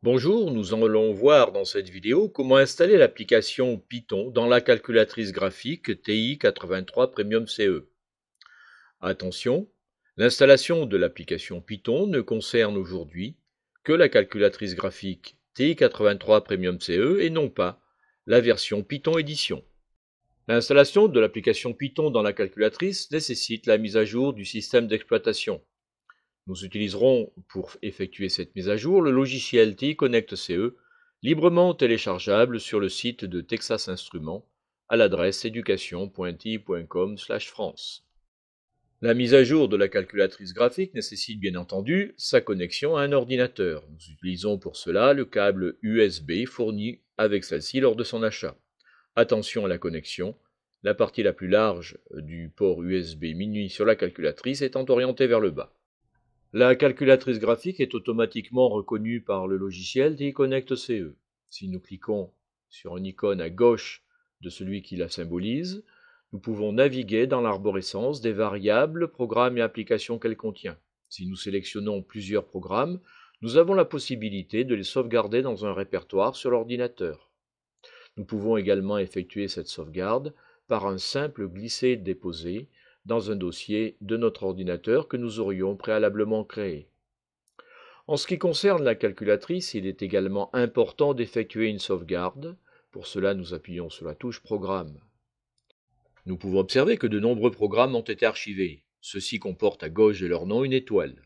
Bonjour, nous allons voir dans cette vidéo comment installer l'application Python dans la calculatrice graphique TI-83 Premium CE. Attention, l'installation de l'application Python ne concerne aujourd'hui que la calculatrice graphique TI-83 Premium CE et non pas la version Python Edition. L'installation de l'application Python dans la calculatrice nécessite la mise à jour du système d'exploitation. Nous utiliserons pour effectuer cette mise à jour le logiciel TI Connect CE, librement téléchargeable sur le site de Texas Instruments à l'adresse education.ti.com/france. La mise à jour de la calculatrice graphique nécessite bien entendu sa connexion à un ordinateur. Nous utilisons pour cela le câble USB fourni avec celle-ci lors de son achat. Attention à la connexion, la partie la plus large du port USB mini sur la calculatrice étant orientée vers le bas. La calculatrice graphique est automatiquement reconnue par le logiciel TI Connect CE. Si nous cliquons sur une icône à gauche de celui qui la symbolise, nous pouvons naviguer dans l'arborescence des variables, programmes et applications qu'elle contient. Si nous sélectionnons plusieurs programmes, nous avons la possibilité de les sauvegarder dans un répertoire sur l'ordinateur. Nous pouvons également effectuer cette sauvegarde par un simple glisser-déposer dans un dossier de notre ordinateur que nous aurions préalablement créé. En ce qui concerne la calculatrice, il est également important d'effectuer une sauvegarde. Pour cela, nous appuyons sur la touche Programme. Nous pouvons observer que de nombreux programmes ont été archivés. Ceux-ci comportent à gauche de leur nom une étoile.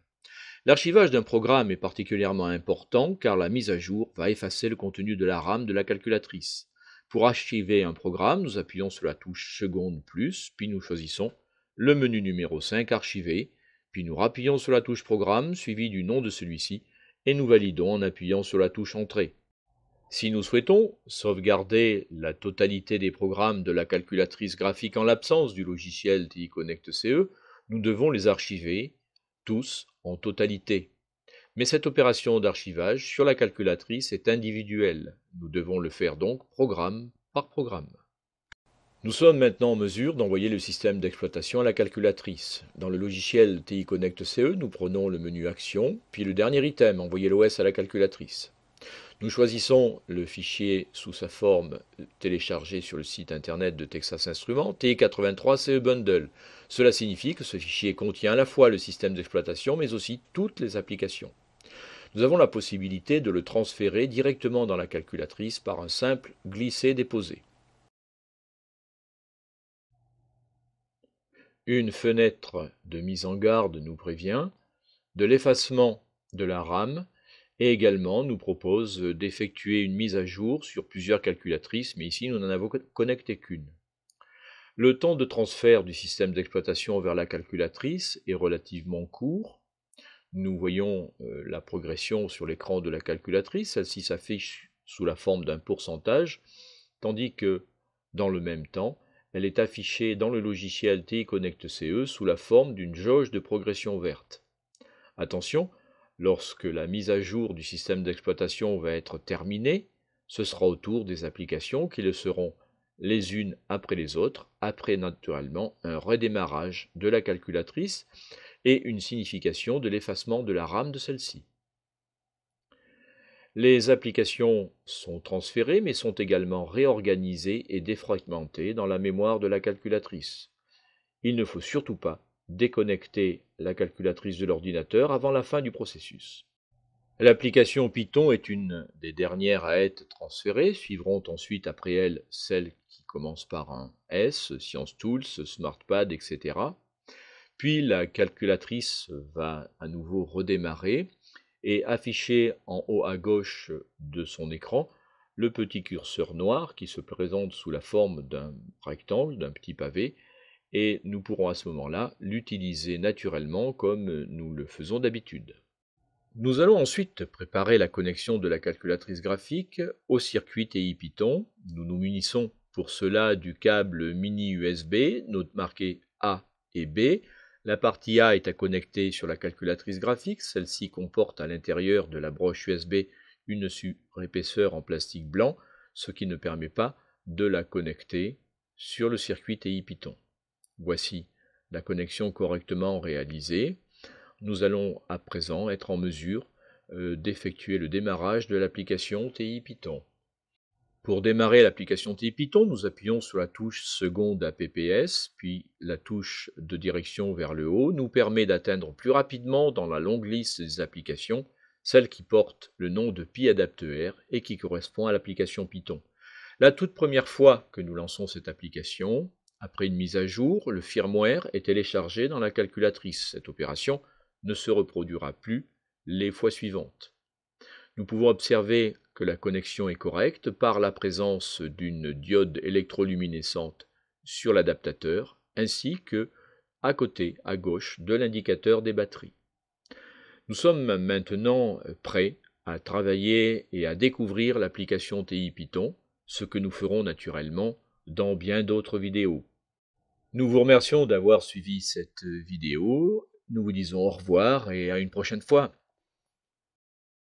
L'archivage d'un programme est particulièrement important car la mise à jour va effacer le contenu de la RAM de la calculatrice. Pour archiver un programme, nous appuyons sur la touche seconde plus, puis nous choisissons le menu numéro 5 Archiver, puis nous rappuyons sur la touche Programme suivi du nom de celui-ci et nous validons en appuyant sur la touche Entrée. Si nous souhaitons sauvegarder la totalité des programmes de la calculatrice graphique en l'absence du logiciel TI Connect CE, nous devons les archiver tous en totalité. Mais cette opération d'archivage sur la calculatrice est individuelle. Nous devons le faire donc programme par programme. Nous sommes maintenant en mesure d'envoyer le système d'exploitation à la calculatrice. Dans le logiciel TI Connect CE, nous prenons le menu Action, puis le dernier item, envoyer l'OS à la calculatrice. Nous choisissons le fichier sous sa forme téléchargé sur le site internet de Texas Instruments, TI-83 CE Bundle. Cela signifie que ce fichier contient à la fois le système d'exploitation mais aussi toutes les applications. Nous avons la possibilité de le transférer directement dans la calculatrice par un simple glisser-déposer. Une fenêtre de mise en garde nous prévient de l'effacement de la RAM et également nous propose d'effectuer une mise à jour sur plusieurs calculatrices, mais ici nous n'en avons connecté qu'une. Le temps de transfert du système d'exploitation vers la calculatrice est relativement court. Nous voyons la progression sur l'écran de la calculatrice, celle-ci s'affiche sous la forme d'un pourcentage, tandis que, dans le même temps, elle est affichée dans le logiciel TI Connect CE sous la forme d'une jauge de progression verte. Attention, lorsque la mise à jour du système d'exploitation va être terminée, ce sera au tour des applications qui le seront les unes après les autres, après naturellement un redémarrage de la calculatrice et une signification de l'effacement de la RAM de celle-ci. Les applications sont transférées mais sont également réorganisées et défragmentées dans la mémoire de la calculatrice. Il ne faut surtout pas déconnecter la calculatrice de l'ordinateur avant la fin du processus. L'application Python est une des dernières à être transférée, suivront ensuite après elle celles qui commencent par un S, Science Tools, SmartPad, etc. Puis la calculatrice va à nouveau redémarrer et afficher en haut à gauche de son écran le petit curseur noir qui se présente sous la forme d'un rectangle, d'un petit pavé, et nous pourrons à ce moment-là l'utiliser naturellement comme nous le faisons d'habitude. Nous allons ensuite préparer la connexion de la calculatrice graphique au circuit TI Python. Nous nous munissons pour cela du câble mini USB, marqué A et B. La partie A est à connecter sur la calculatrice graphique. Celle-ci comporte à l'intérieur de la broche USB une surépaisseur en plastique blanc, ce qui ne permet pas de la connecter sur le circuit TI Python. Voici la connexion correctement réalisée. Nous allons à présent être en mesure d'effectuer le démarrage de l'application TI Python. Pour démarrer l'application TI Python, nous appuyons sur la touche seconde APPS, puis la touche de direction vers le haut nous permet d'atteindre plus rapidement dans la longue liste des applications celle qui porte le nom de PyAdapter et qui correspond à l'application Python. La toute première fois que nous lançons cette application, après une mise à jour, le firmware est téléchargé dans la calculatrice. Cette opération ne se reproduira plus les fois suivantes. Nous pouvons observer que la connexion est correcte par la présence d'une diode électroluminescente sur l'adaptateur, ainsi que à côté, à gauche, de l'indicateur des batteries. Nous sommes maintenant prêts à travailler et à découvrir l'application TI Python, ce que nous ferons naturellement dans bien d'autres vidéos. Nous vous remercions d'avoir suivi cette vidéo, nous vous disons au revoir et à une prochaine fois.